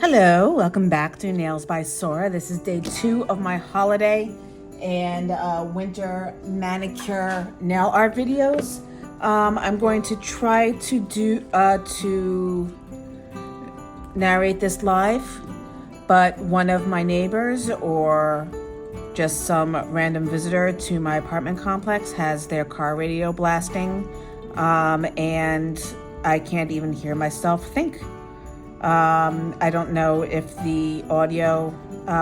Hello, welcome back to Nails by Sora. This is day 2 of my holiday and winter manicure nail art videos. I'm going to try to narrate this live, but one of my neighbors or just some random visitor to my apartment complex has their car radio blasting, and I can't even hear myself think. I don't know if the audio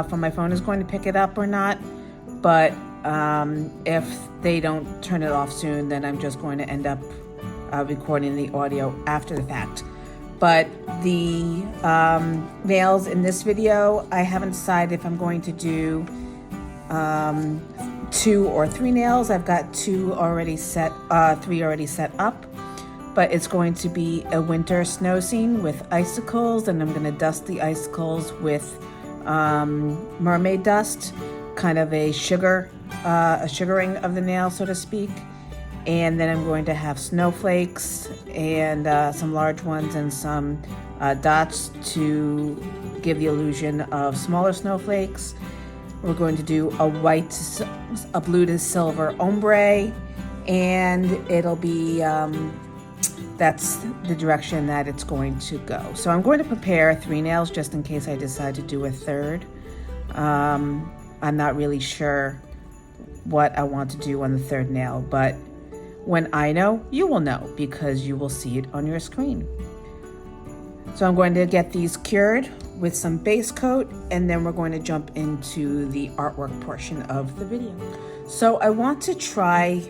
from my phone is going to pick it up or not, but if they don't turn it off soon, then I'm just going to end up recording the audio after the fact. But the nails in this video, I haven't decided if I'm going to do 2 or 3 nails. I've got 3 already set up. But it's going to be a winter snow scene with icicles, and I'm going to dust the icicles with mermaid dust, kind of a sugaring of the nail, so to speak. And then I'm going to have snowflakes and some large ones and some dots to give the illusion of smaller snowflakes. We're going to do a blue to silver ombre, and it'll be that's the direction that it's going to go. So I'm going to prepare 3 nails just in case I decide to do a third. I'm not really sure what I want to do on the 3rd nail, but when I know, you will know because you will see it on your screen. So I'm going to get these cured with some base coat, and then we're going to jump into the artwork portion of the video. So I want to try,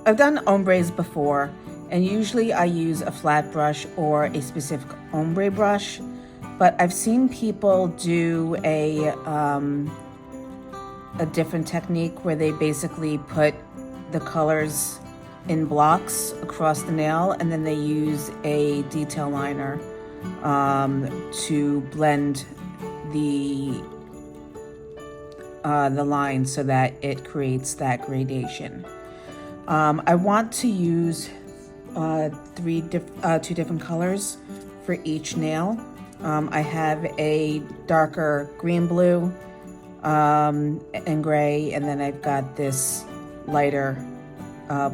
I've done ombres before, and usually I use a flat brush or a specific ombre brush, but I've seen people do a different technique where they basically put the colors in blocks across the nail, and then they use a detail liner to blend the line so that it creates that gradation. I want to use 2 different colors for each nail. I have a darker green blue and gray, and then I've got this lighter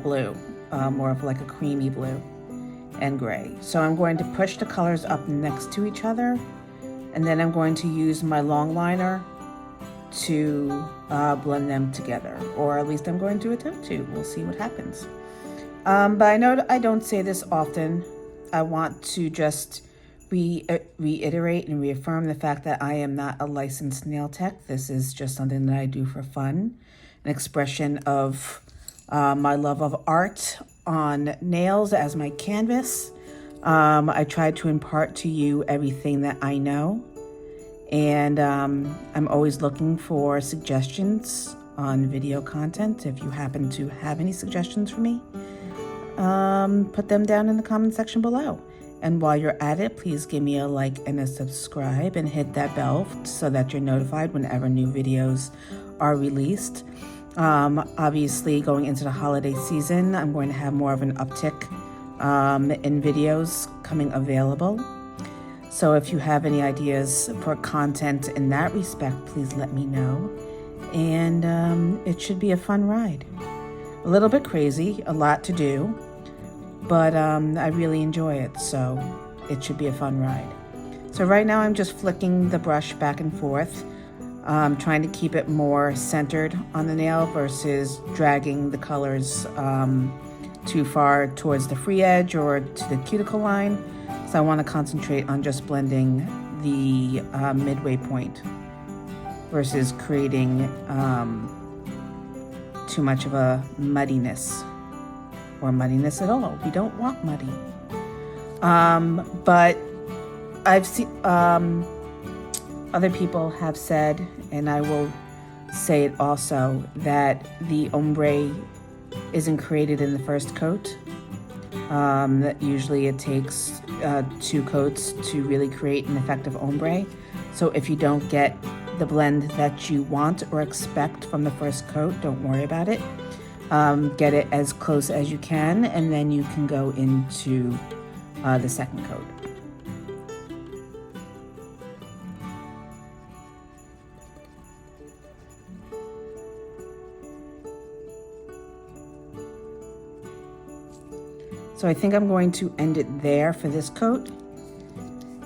blue, more of like a creamy blue and gray. So I'm going to push the colors up next to each other, and then I'm going to use my long liner to blend them together, or at least I'm going to attempt to. We'll see what happens. But I know I don't say this often. I want to just reiterate and reaffirm the fact that I am not a licensed nail tech. This is just something that I do for fun, an expression of my love of art on nails as my canvas. I try to impart to you everything that I know. And I'm always looking for suggestions on video content. If you happen to have any suggestions for me, put them down in the comment section below. And while you're at it, please give me a like and a subscribe, and hit that bell so that you're notified whenever new videos are released. Obviously, going into the holiday season, I'm going to have more of an uptick in videos coming available. So if you have any ideas for content in that respect, please let me know. And it should be a fun ride. A little bit crazy, a lot to do, but I really enjoy it, so it should be a fun ride. So right now I'm just flicking the brush back and forth, trying to keep it more centered on the nail versus dragging the colors too far towards the free edge or to the cuticle line. So I want to concentrate on just blending the midway point versus creating too much of a muddiness or muddiness at all. We don't want muddy. But I've seen other people have said, and I will say it also, that the ombre isn't created in the first coat. That usually it takes 2 coats to really create an effective ombre. So if you don't get the blend that you want or expect from the first coat, don't worry about it. Get it as close as you can, and then you can go into the second coat. So I think I'm going to end it there for this coat.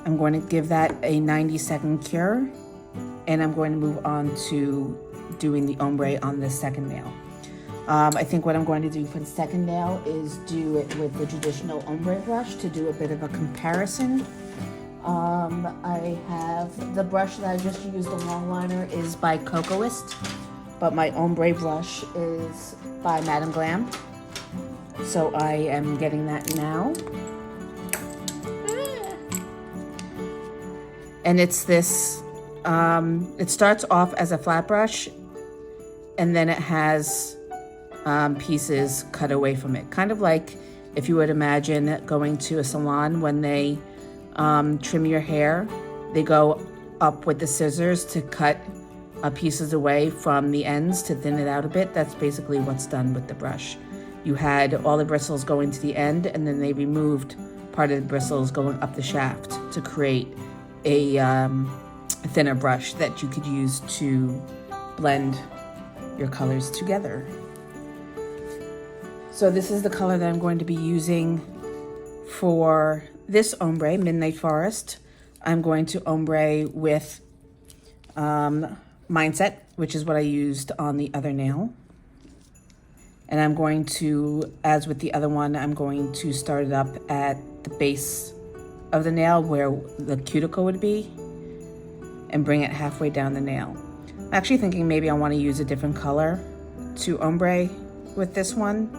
I'm going to give that a 90-second cure, and I'm going to move on to doing the ombre on the second nail. I think what I'm going to do for the second nail is do it with the traditional ombre brush to do a bit of a comparison. I have the brush that I just used, the long liner, is by Kokoist, but my ombre brush is by Madame Glam. So I am getting that now. And it's this, it starts off as a flat brush, and then it has pieces cut away from it. Kind of like if you would imagine going to a salon when they trim your hair, they go up with the scissors to cut pieces away from the ends to thin it out a bit. That's basically what's done with the brush. You had all the bristles going to the end, and then they removed part of the bristles going up the shaft to create a thinner brush that you could use to blend your colors together. So this is the color that I'm going to be using for this ombre, Midnight Forest. I'm going to ombre with Mindset, which is what I used on the other nail. And I'm going to, as with the other one, I'm going to start it up at the base of the nail where the cuticle would be and bring it halfway down the nail. I'm actually thinking maybe I want to use a different color to ombre with this one.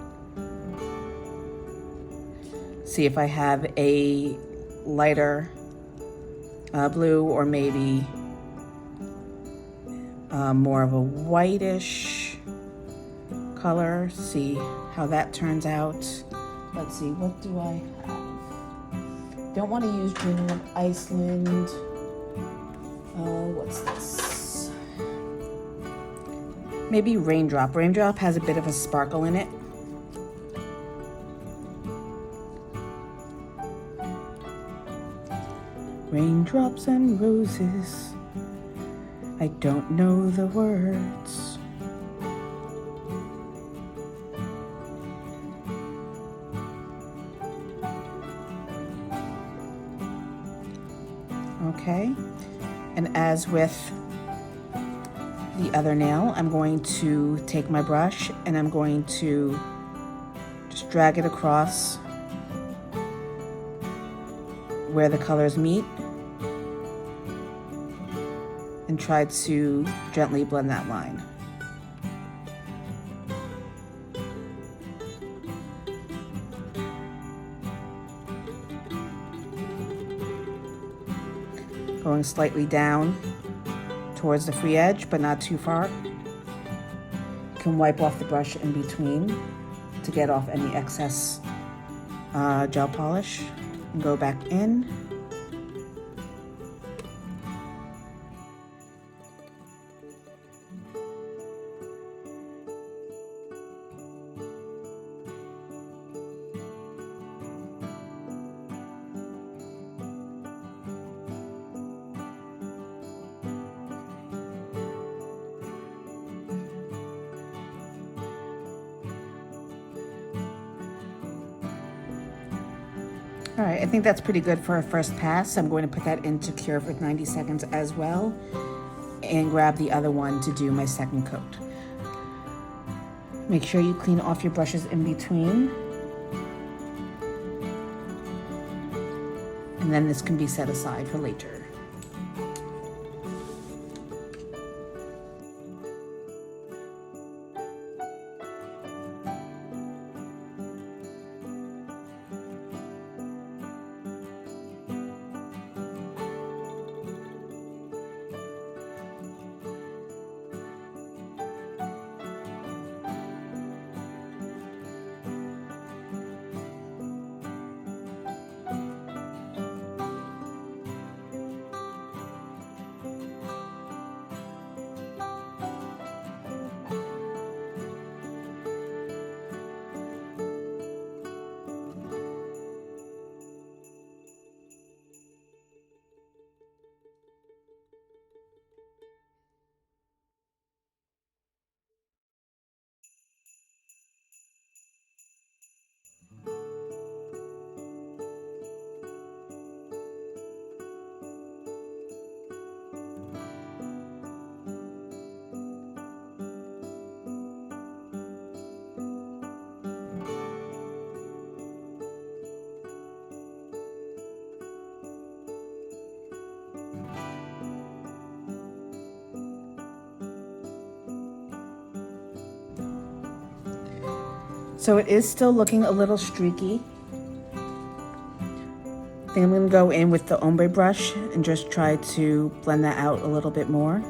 See if I have a lighter blue, or maybe more of a whitish color. See how that turns out. Let's see, what do I have? Don't want to use Green of Iceland. What's this? Maybe Raindrop. Raindrop has a bit of a sparkle in it. Raindrops and roses, I don't know the words. Okay, and as with the other nail, I'm going to take my brush and I'm going to just drag it across where the colors meet and try to gently blend that line. Going slightly down towards the free edge, but not too far. You can wipe off the brush in between to get off any excess gel polish and go back in. All right, I think that's pretty good for a first pass. I'm going to put that into cure for 90 seconds as well and grab the other one to do my second coat. Make sure you clean off your brushes in between. And then this can be set aside for later. So it is still looking a little streaky. I think I'm going to go in with the ombre brush and just try to blend that out a little bit more.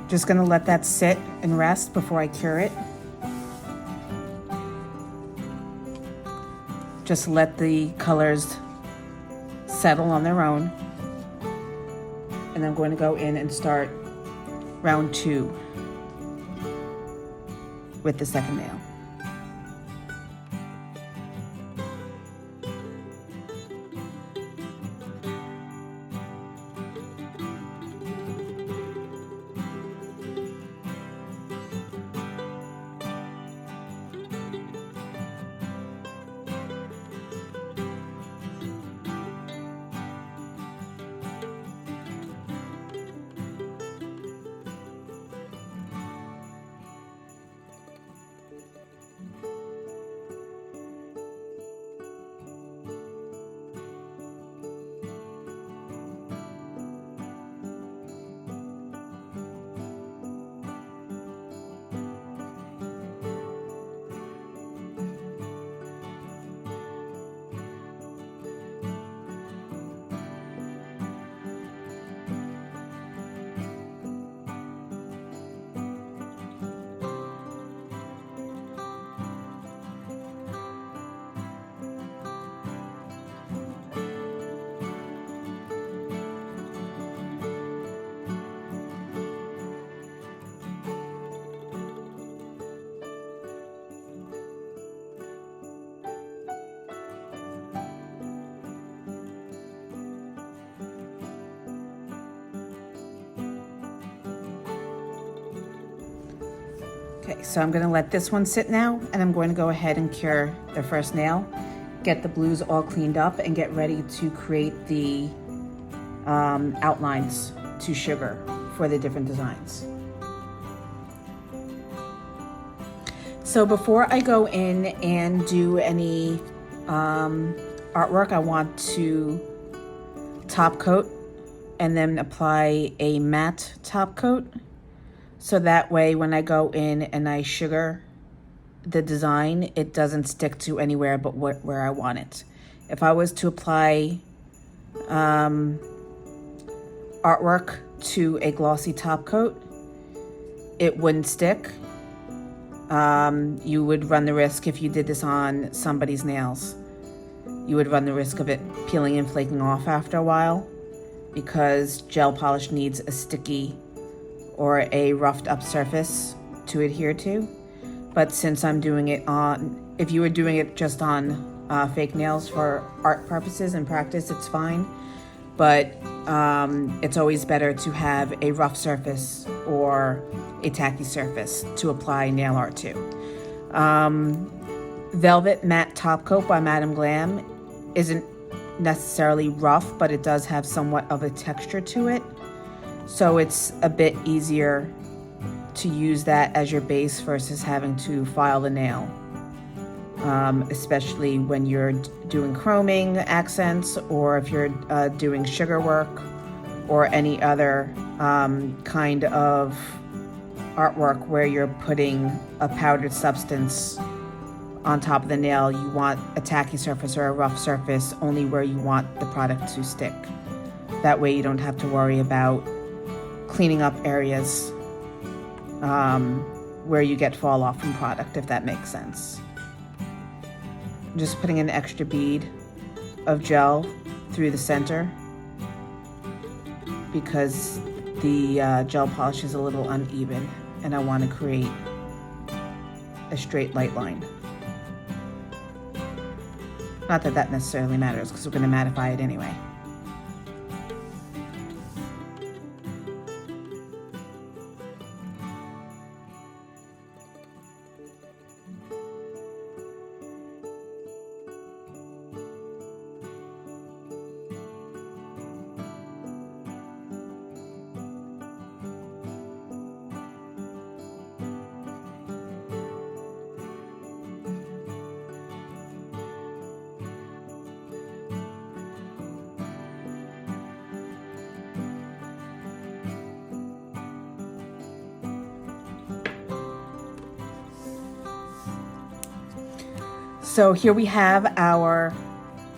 Just gonna let that sit and rest before I cure it. Just let the colors settle on their own. And I'm going to go in and start round 2 with the second nail. Okay, so I'm going to let this one sit now, and I'm going to go ahead and cure the first nail, get the blues all cleaned up, and get ready to create the outlines to sugar for the different designs. So before I go in and do any artwork, I want to top coat and then apply a matte top coat. So that way when I go in and I sugar the design, it doesn't stick to anywhere but where I want it. If I was to apply artwork to a glossy top coat, it wouldn't stick. You would run the risk, if you did this on somebody's nails, you would run the risk of it peeling and flaking off after a while, because gel polish needs a sticky or a roughed up surface to adhere to. But since I'm doing it on, if you were doing it just on fake nails for art purposes and practice, it's fine. But it's always better to have a rough surface or a tacky surface to apply nail art to. Velvet Matte Top Coat by Madame Glam isn't necessarily rough, but it does have somewhat of a texture to it. So it's a bit easier to use that as your base versus having to file the nail. Especially when you're doing chroming accents, or if you're doing sugar work or any other kind of artwork where you're putting a powdered substance on top of the nail. You want a tacky surface or a rough surface only where you want the product to stick. That way you don't have to worry about cleaning up areas where you get fall off from product, if that makes sense. Just putting an extra bead of gel through the center because the gel polish is a little uneven and I want to create a straight light line. Not that that necessarily matters because we're going to mattify it anyway. So here we have our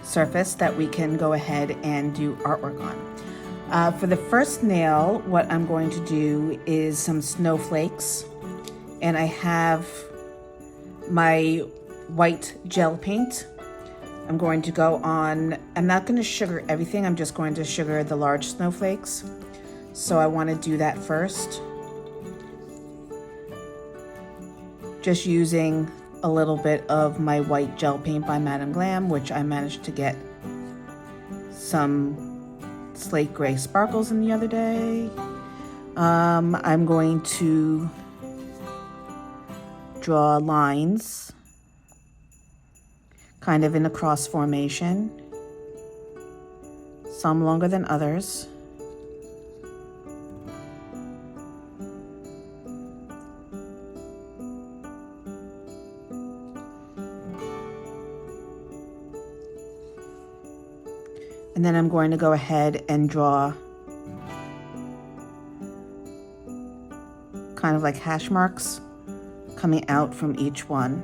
surface that we can go ahead and do artwork on. For the first nail, what I'm going to do is some snowflakes, and I have my white gel paint. I'm going to go on, I'm not going to sugar everything, I'm just going to sugar the large snowflakes. So I want to do that first. Just using a little bit of my white gel paint by Glam, which I managed to get some slate gray sparkles in the other day. I'm going to draw lines kind of in a cross formation, some longer than others. And then I'm going to go ahead and draw kind of like hash marks coming out from each one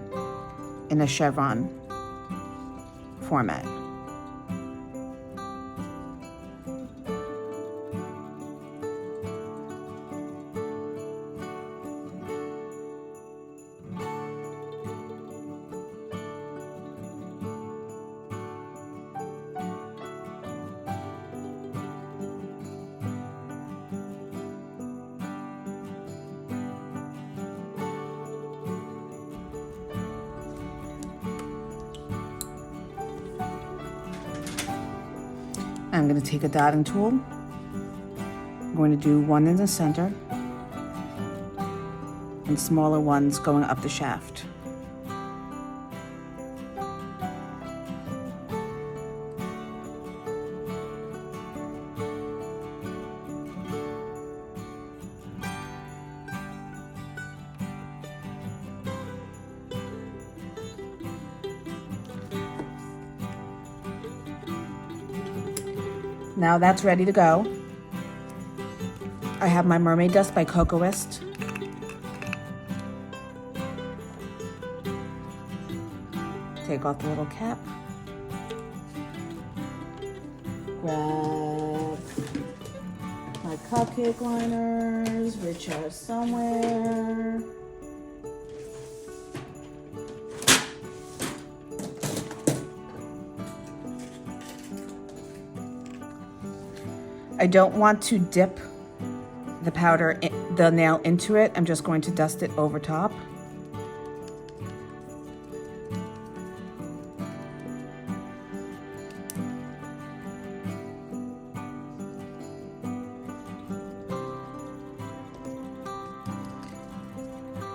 in a chevron format. I'm going to take a dotting tool. I'm going to do one in the center and smaller ones going up the shaft. Now that's ready to go. I have my Mermaid dust by Kokoist. Take off the little cap. Grab my cupcake liners, which are somewhere. I don't want to dip the powder, the nail into it. I'm just going to dust it over top.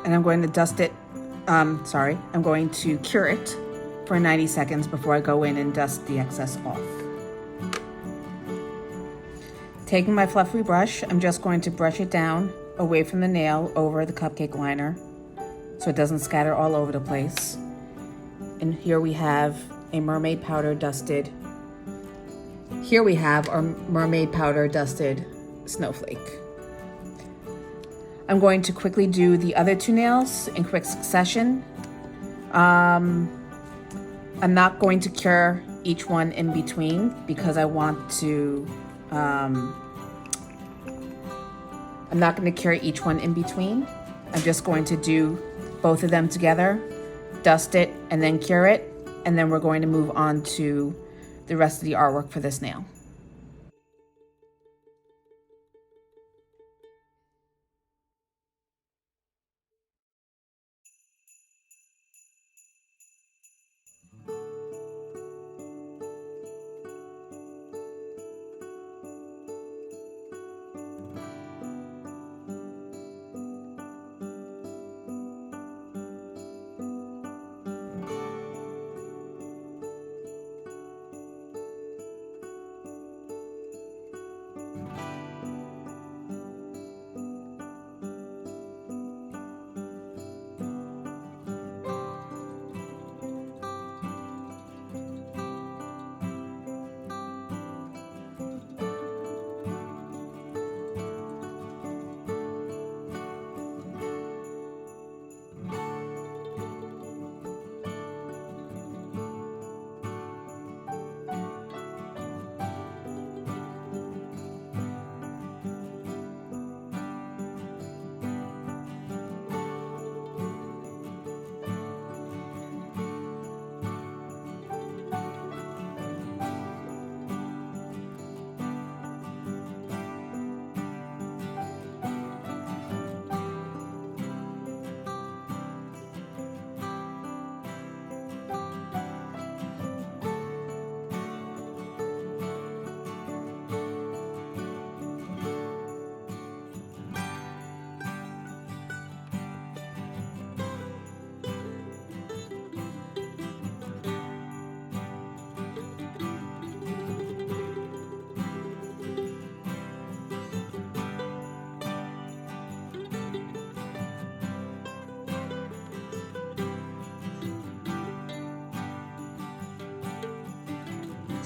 And I'm going to dust it, I'm going to cure it for 90 seconds before I go in and dust the excess off. Taking my fluffy brush, I'm just going to brush it down away from the nail over the cupcake liner so it doesn't scatter all over the place. And here we have a mermaid powder dusted. Here we have our mermaid powder dusted snowflake. I'm going to quickly do the other two nails in quick succession. I'm not going to cure each one in between because I want to I'm not going to cure each one in between. I'm just going to do both of them together, dust it, and then cure it. And then we're going to move on to the rest of the artwork for this nail.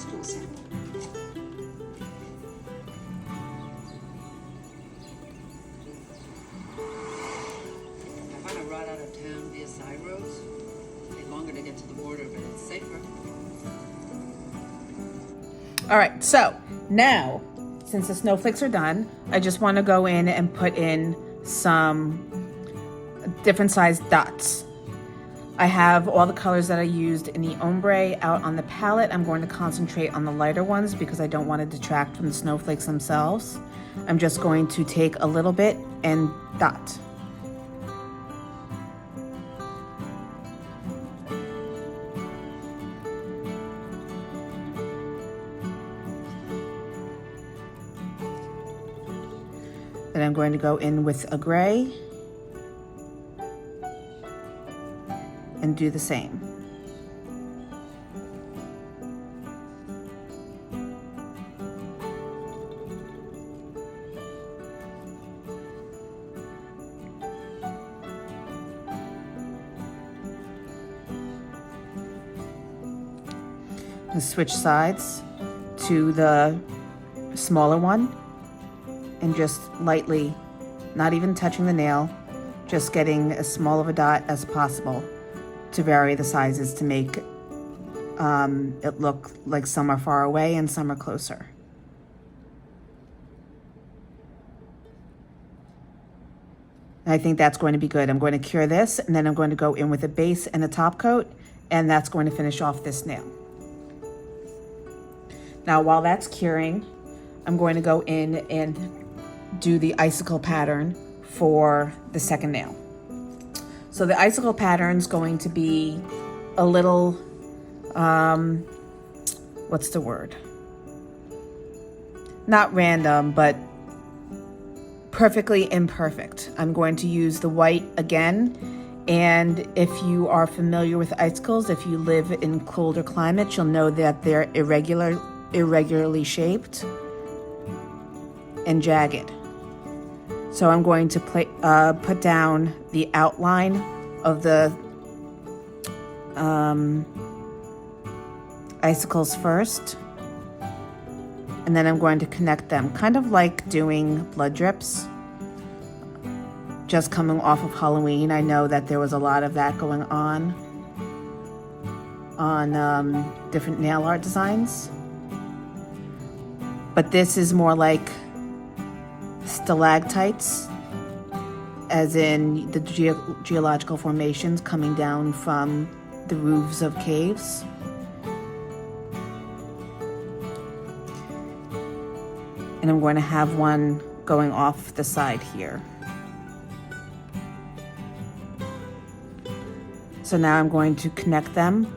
tool sample. I find a ride out of town via side roads. Take longer to get to the border, but it's safer. All right, so now, since the snowflakes are done, I just want to go in and put in some different sized dots. I have all the colors that I used in the ombre out on the palette. I'm going to concentrate on the lighter ones because I don't want to detract from the snowflakes themselves. I'm just going to take a little bit and dot. Then I'm going to go in with a gray and do the same. And switch sides to the smaller one and just lightly, not even touching the nail, just getting as small of a dot as possible to vary the sizes to make it look like some are far away and some are closer. And I think that's going to be good. I'm going to cure this and then I'm going to go in with a base and a top coat, and that's going to finish off this nail. Now while that's curing, I'm going to go in and do the icicle pattern for the second nail. So the icicle pattern is going to be a little, what's the word? Not random, but perfectly imperfect. I'm going to use the white again. And if you are familiar with icicles, if you live in colder climates, you'll know that they're irregularly shaped and jagged. So I'm going to put down the outline of the icicles first, and then I'm going to connect them, kind of like doing blood drips. Just coming off of Halloween, I know that there was a lot of that going on different nail art designs. But this is more like stalactites, as in the geological formations coming down from the roofs of caves. And I'm going to have one going off the side here. So now I'm going to connect them.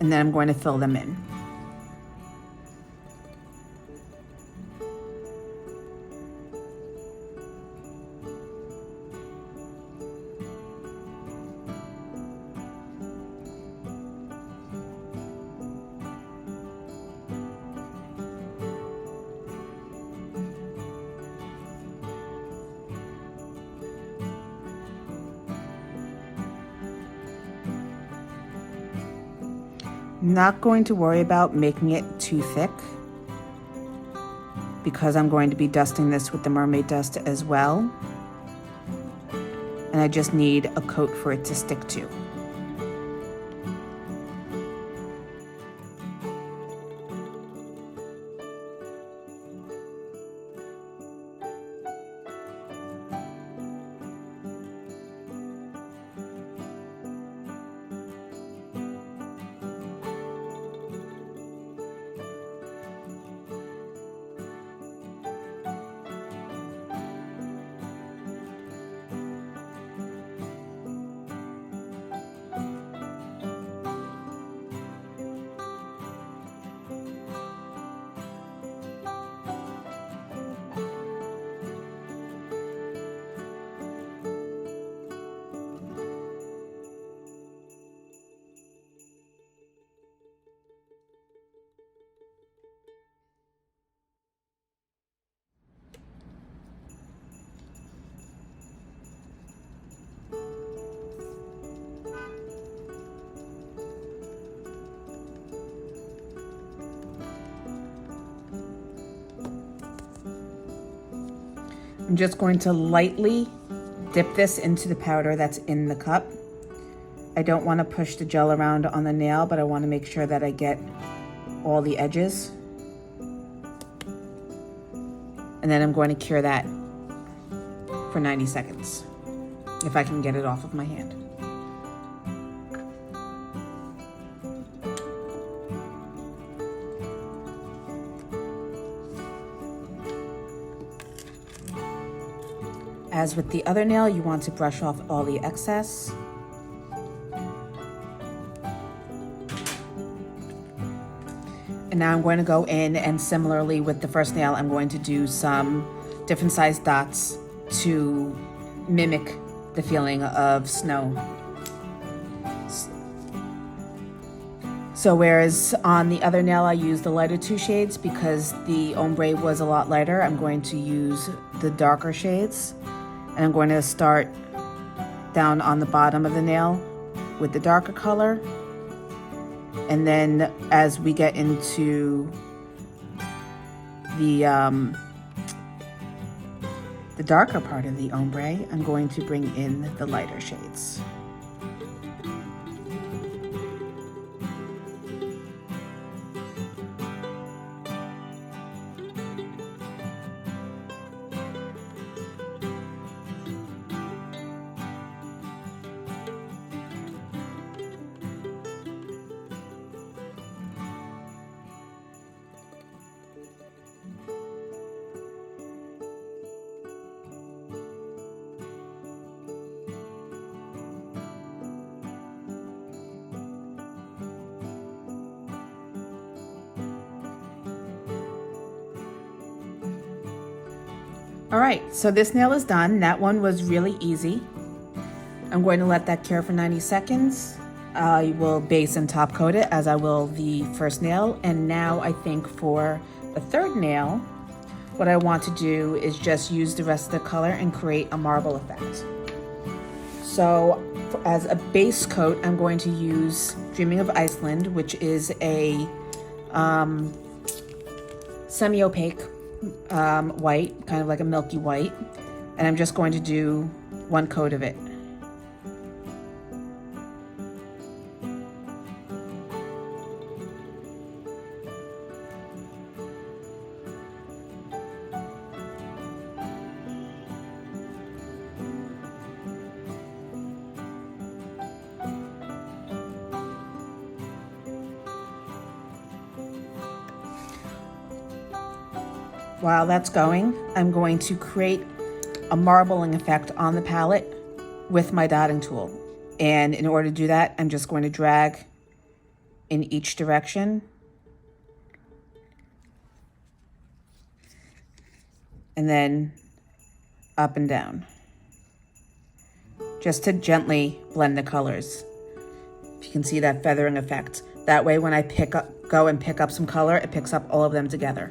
And then I'm going to fill them in. Not going to worry about making it too thick because I'm going to be dusting this with the mermaid dust as well. And I just need a coat for it to stick to. I'm just going to lightly dip this into the powder that's in the cup. I don't want to push the gel around on the nail, but I want to make sure that I get all the edges. And then I'm going to cure that for 90 seconds, if I can get it off of my hand. As with the other nail, you want to brush off all the excess. And now I'm going to go in, and similarly with the first nail, I'm going to do some different sized dots to mimic the feeling of snow. So whereas on the other nail I used the lighter two shades because the ombre was a lot lighter, I'm going to use the darker shades. And I'm going to start down on the bottom of the nail with the darker color. And then as we get into the darker part of the ombre, I'm going to bring in the lighter shades. All right, so this nail is done. That one was really easy. I'm going to let that cure for 90 seconds. I will base and top coat it as I will the first nail. And now I think for the third nail, what I want to do is just use the rest of the color and create a marble effect. So as a base coat, I'm going to use Dreaming of Iceland, which is a semi-opaque white, kind of like a milky white, and I'm just going to do one coat of it. While that's going, I'm going to create a marbling effect on the palette with my dotting tool. And in order to do that, I'm just going to drag in each direction. And then up and down. Just to gently blend the colors. If you can see that feathering effect. That way when I go and pick up some color, it picks up all of them together.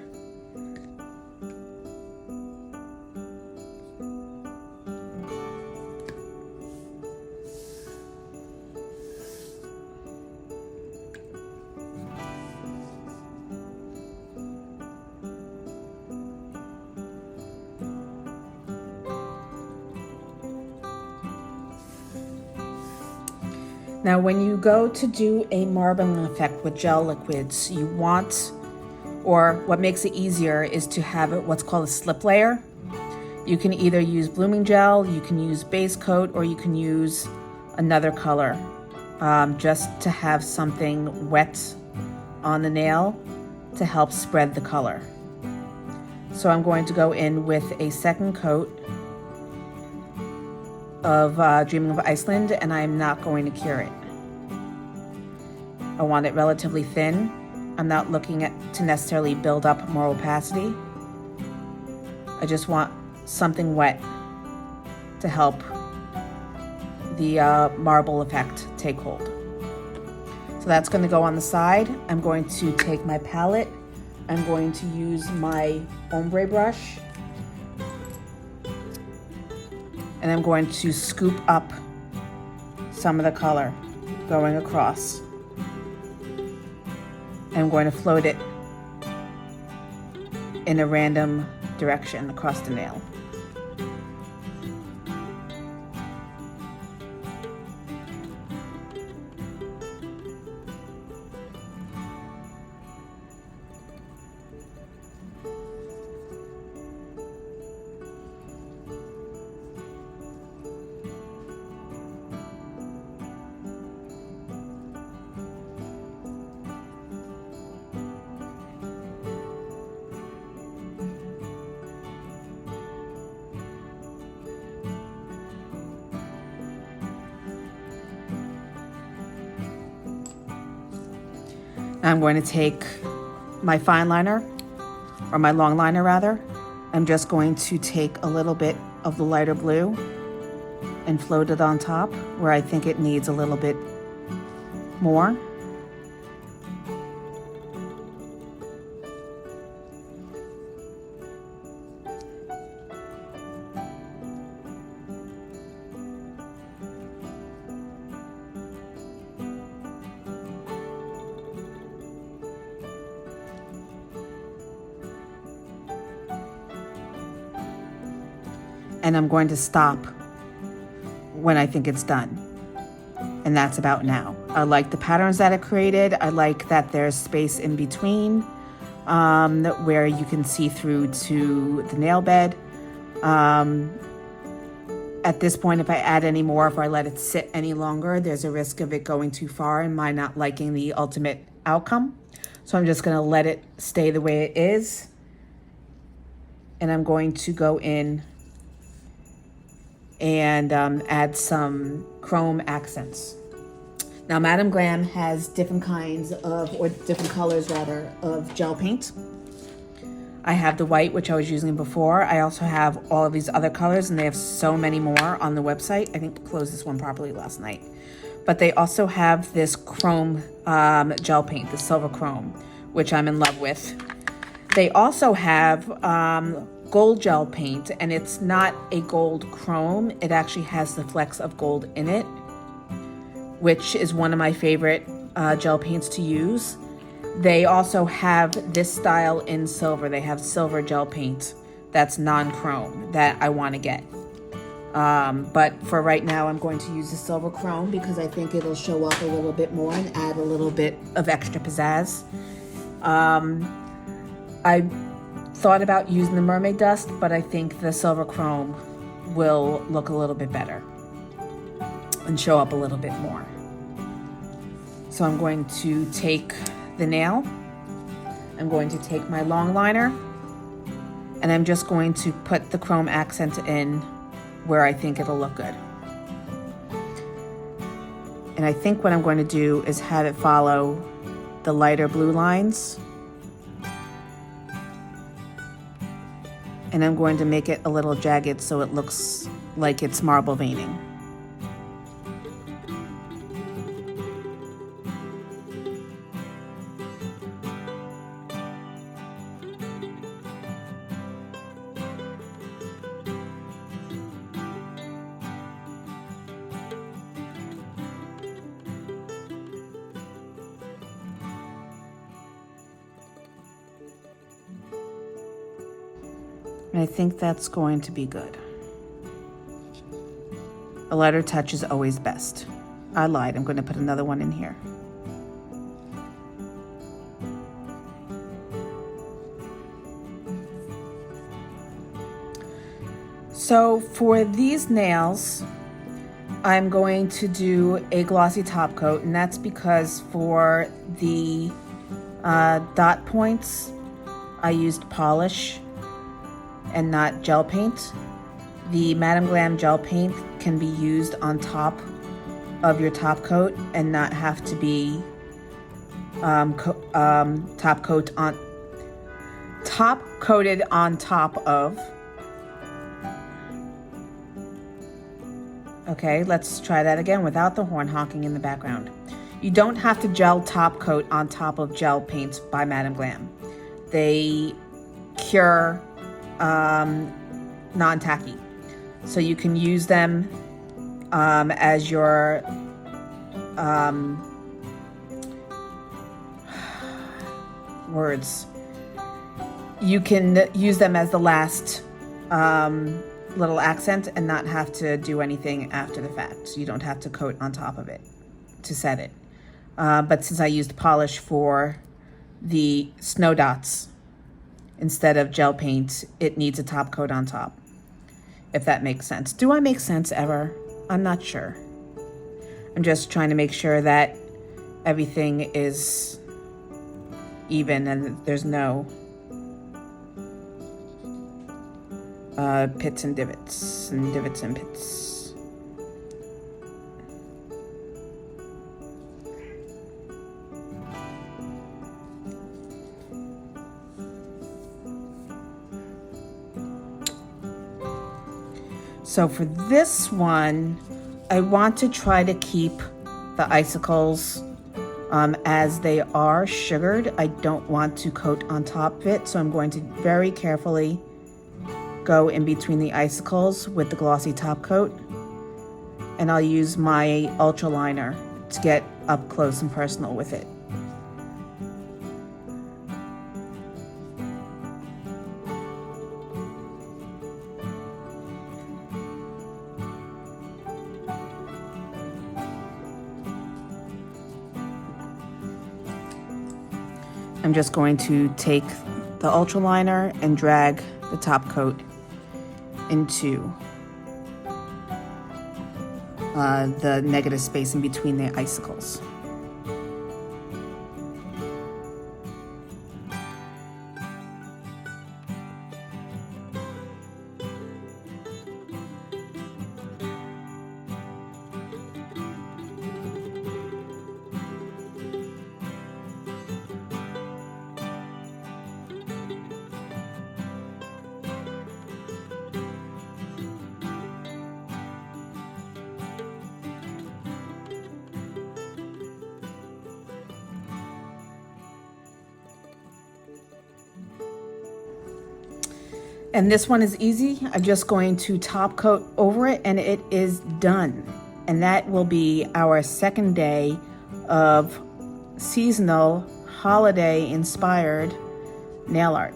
Now, when you go to do a marbling effect with gel liquids, you want, or what makes it easier is to have it what's called a slip layer. You can either use blooming gel, you can use base coat, or you can use another color, just to have something wet on the nail to help spread the color. So I'm going to go in with a second coat of Dreaming of Iceland, and I'm not going to cure it. I want it relatively thin. I'm not looking to necessarily build up more opacity. I just want something wet to help the marble effect take hold. So that's going to go on the side. I'm going to take my palette. I'm going to use my ombre brush. And I'm going to scoop up some of the color going across. And I'm going to float it in a random direction across the nail. I'm going to take my fine liner, or my long liner rather. I'm just going to take a little bit of the lighter blue and float it on top where I think it needs a little bit more. And I'm going to stop when I think it's done. And that's about now. I like the patterns that it created. I like that there's space in between where you can see through to the nail bed. At this point, if I add any more, if I let it sit any longer, there's a risk of it going too far and my not liking the ultimate outcome. So I'm just gonna let it stay the way it is. And I'm going to go in and add some chrome accents. Now, Madam Glam has different kinds of, or different colors rather, of gel paint. I have the white, which I was using before. I also have all of these other colors, and they have so many more on the website. I think I closed this one properly last night. But they also have this chrome gel paint, the silver chrome, which I'm in love with. They also have gold gel paint, and it's not a gold chrome. It actually has the flecks of gold in it, which is one of my favorite gel paints to use. They also have this style in silver. They have silver gel paint that's non-chrome that I want to get. But for right now, I'm going to use the silver chrome because I think it'll show up a little bit more and add a little bit of extra pizzazz. I thought about using the mermaid dust, but I think the silver chrome will look a little bit better and show up a little bit more. So I'm going to take the nail, I'm going to take my long liner, and I'm just going to put the chrome accent in where I think it'll look good. And I think what I'm going to do is have it follow the lighter blue lines. And I'm going to make it a little jagged so it looks like it's marble veining. And I think that's going to be good. A lighter touch is always best. I lied, I'm going to put another one in here. So for these nails, I'm going to do a glossy top coat, and that's because for the dot points, I used polish and not gel paint. The Madam Glam gel paint can be used on top of your top coat and not have to be top coated on top of. Okay, let's try that again without the horn honking in the background. You don't have to gel top coat on top of gel paints by Madam Glam. They cure non-tacky. So you can use them as your You can use them as the last little accent and not have to do anything after the fact. So you don't have to coat on top of it to set it. But since I used polish for the snow dots instead of gel paint, it needs a top coat on top, if that makes sense. Do I make sense ever? I'm not sure. I'm just trying to make sure that everything is even and there's no pits and divots and pits. So for this one, I want to try to keep the icicles as they are sugared. I don't want to coat on top of it, so I'm going to very carefully go in between the icicles with the glossy top coat, and I'll use my ultra liner to get up close and personal with it. I'm just going to take the ultra liner and drag the top coat into the negative space in between the icicles. And this one is easy. I'm just going to top coat over it and it is done. And that will be our second day of seasonal, holiday inspired nail art.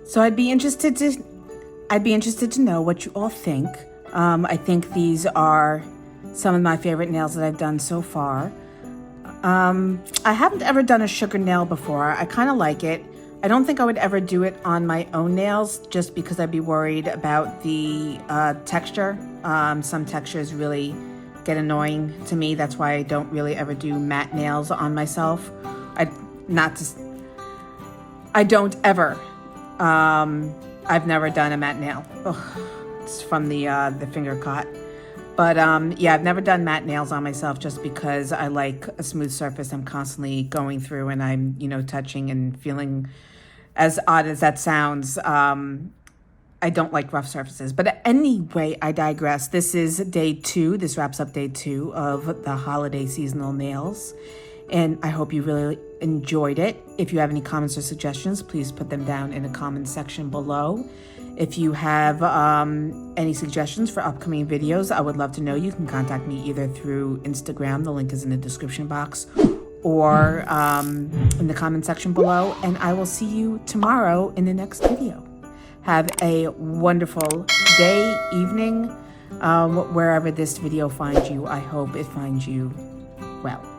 So I'd be interested to know what you all think. I think these are some of my favorite nails that I've done so far. I haven't ever done a sugar nail before. I kind of like it. I don't think I would ever do it on my own nails just because I'd be worried about the texture. Some textures really get annoying to me. That's why I don't really ever do matte nails on myself. I've never done a matte nail. Ugh, it's from the finger caught. But yeah, I've never done matte nails on myself just because I like a smooth surface I'm constantly going through and I'm, touching and feeling. As odd as that sounds, I don't like rough surfaces. But anyway, I digress. This is day 2. This wraps up day 2 of the holiday seasonal nails. And I hope you really enjoyed it. If you have any comments or suggestions, please put them down in the comment section below. If you have any suggestions for upcoming videos, I would love to know. You can contact me either through Instagram, the link is in the description box, or in the comment section below. And I will see you tomorrow in the next video. Have a wonderful day, evening, wherever this video finds you. I hope it finds you well.